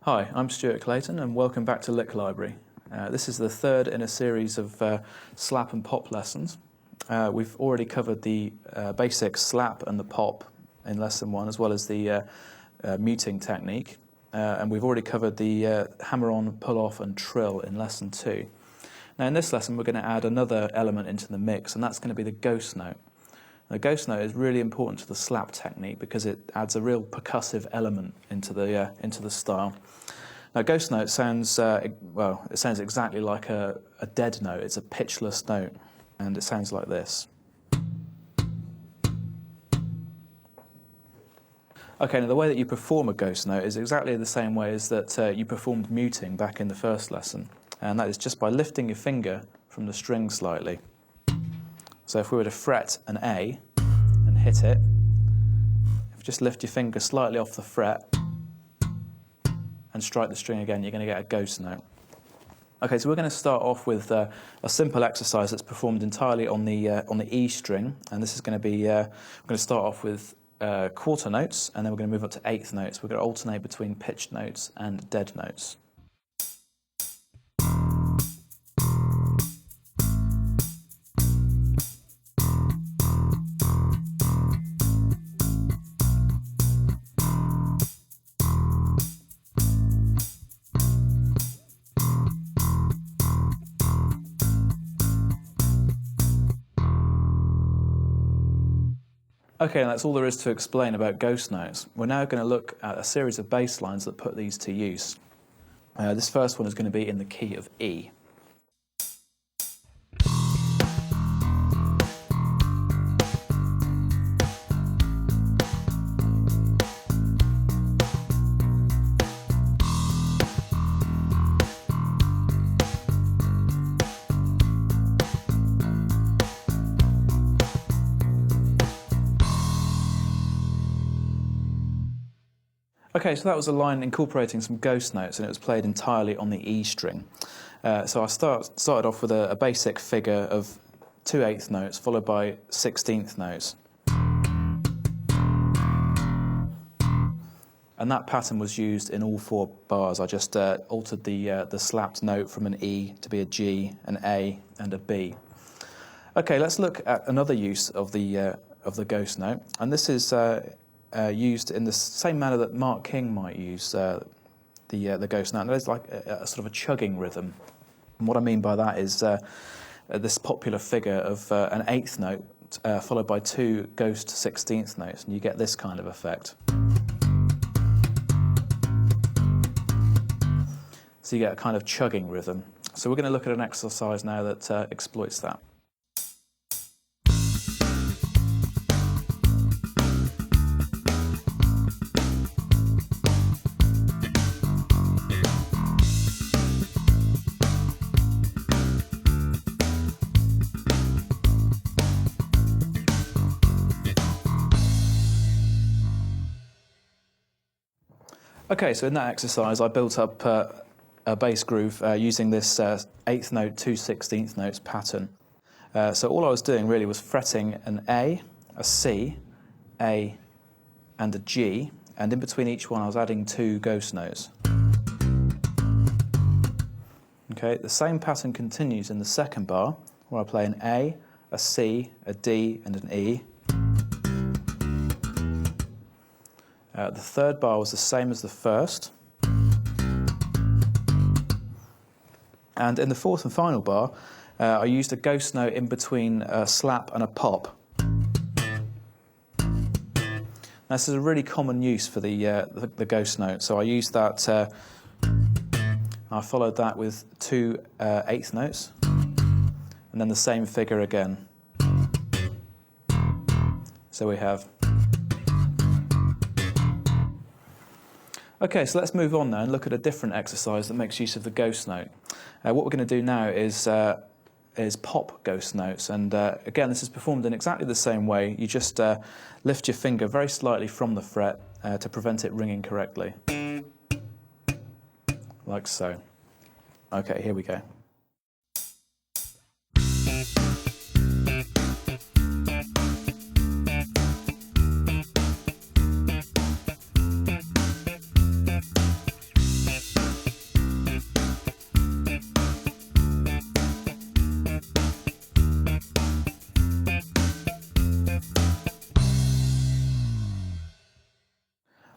Hi, I'm Stuart Clayton and welcome back to Lick Library. This is the third in a series of slap and pop lessons. We've already covered the basic slap and the pop in lesson 1, as well as the muting technique. And we've already covered the hammer-on, pull-off and trill in lesson 2. Now in this lesson we're going to add another element into the mix, and that's going to be the ghost note. The ghost note is really important to the slap technique because it adds a real percussive element into the style. Now, ghost note sounds it sounds exactly like a dead note. It's a pitchless note, and it sounds like this. Okay, now the way that you perform a ghost note is exactly the same way as that you performed muting back in the first lesson, and that is just by lifting your finger from the string slightly. So if we were to fret an A and hit it, if you just lift your finger slightly off the fret and strike the string again, you're going to get a ghost note. Okay, so we're going to start off with a simple exercise that's performed entirely on the E string, and this is going to be we're going to start off with quarter notes, and then we're going to move up to eighth notes. We're going to alternate between pitched notes and dead notes. Okay, that's all there is to explain about ghost notes. We're now going to look at a series of bass lines that put these to use. This first one is going to be in the key of E. Okay, so that was a line incorporating some ghost notes, and it was played entirely on the E string. So I started off with a basic figure of 2 eighth notes followed by 16th notes. And that pattern was used in all 4 bars. I just altered the slapped note from an E to be a G, an A and a B. Okay, let's look at another use of the ghost note, and this is used in the same manner that Mark King might use the ghost note. There's like a sort of a chugging rhythm. And what I mean by that is this popular figure of an eighth note followed by 2 ghost 16th notes, and you get this kind of effect. So you get a kind of chugging rhythm. So we're going to look at an exercise now that exploits that. Okay, so in that exercise I built up a bass groove using this eighth note, 2 16th notes pattern. So all I was doing really was fretting an A, a C, A and a G, and in between each one I was adding 2 ghost notes. Okay, the same pattern continues in the second bar, where I play an A, a C, a D and an E. The third bar was the same as the first. And in the fourth and final bar, I used a ghost note in between a slap and a pop. Now, this is a really common use for the ghost note, so I used that, I followed that with 2 eighth notes, and then the same figure again. So we have. Okay, so let's move on now and look at a different exercise that makes use of the ghost note. What we're going to do now is pop ghost notes, and again this is performed in exactly the same way. You just lift your finger very slightly from the fret to prevent it ringing correctly. Like so. Okay, here we go.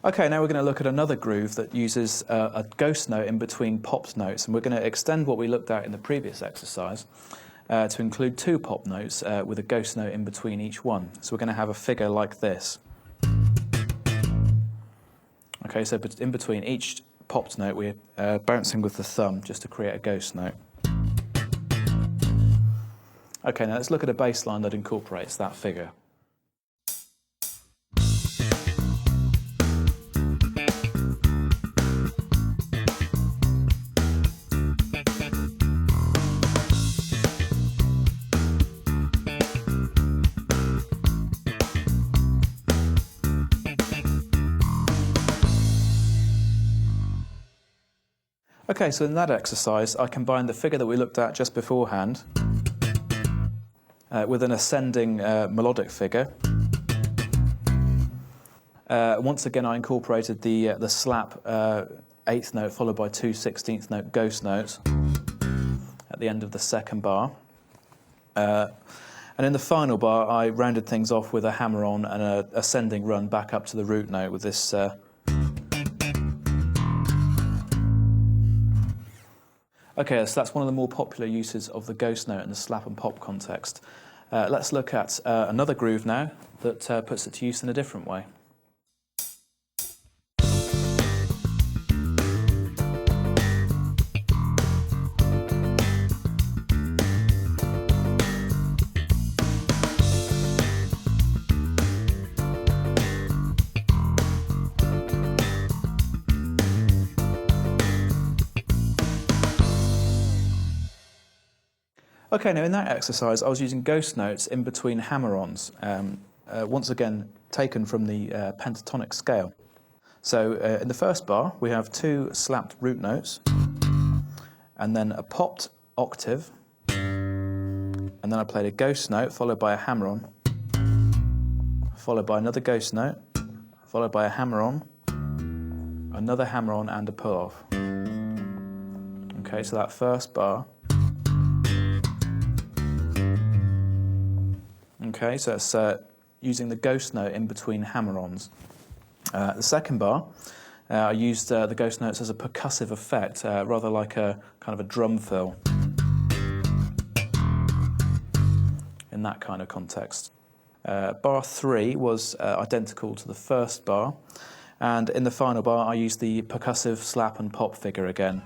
Okay, now we're going to look at another groove that uses a ghost note in between popped notes, and we're going to extend what we looked at in the previous exercise to include 2 pop notes with a ghost note in between each one. So we're going to have a figure like this. Okay, so in between each popped note we're bouncing with the thumb just to create a ghost note. Okay, now let's look at a bass line that incorporates that figure. Okay, so in that exercise, I combined the figure that we looked at just beforehand with an ascending melodic figure. Once again, I incorporated the slap 8th note followed by 2 16th note ghost notes at the end of the second bar. And in the final bar, I rounded things off with a hammer-on and an ascending run back up to the root note with this. Okay, so that's one of the more popular uses of the ghost note in the slap and pop context. Let's look at another groove now that puts it to use in a different way. Okay, now in that exercise I was using ghost notes in between hammer-ons, once again taken from the pentatonic scale. So in the first bar we have 2 slapped root notes, and then a popped octave, and then I played a ghost note followed by a hammer-on, followed by another ghost note, followed by a hammer-on, another hammer-on and a pull-off. Okay, so that first bar. Okay, so it's using the ghost note in between hammer-ons. The second bar, I used the ghost notes as a percussive effect, rather like a kind of a drum fill in that kind of context. Bar 3 was identical to the first bar, and in the final bar I used the percussive slap and pop figure again.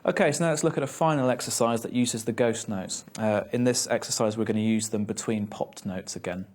Okay, so now let's look at a final exercise that uses the ghost notes. In this exercise we're going to use them between popped notes again.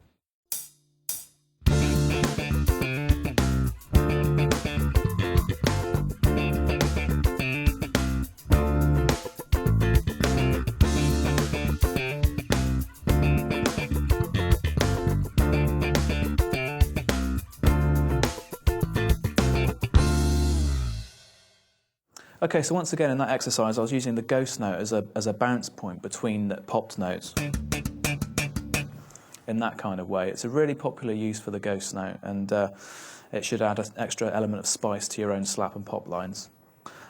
Okay, so once again in that exercise I was using the ghost note as a bounce point between the popped notes in that kind of way. It's a really popular use for the ghost note, and it should add an extra element of spice to your own slap and pop lines.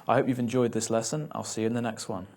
I hope you've enjoyed this lesson. I'll see you in the next one.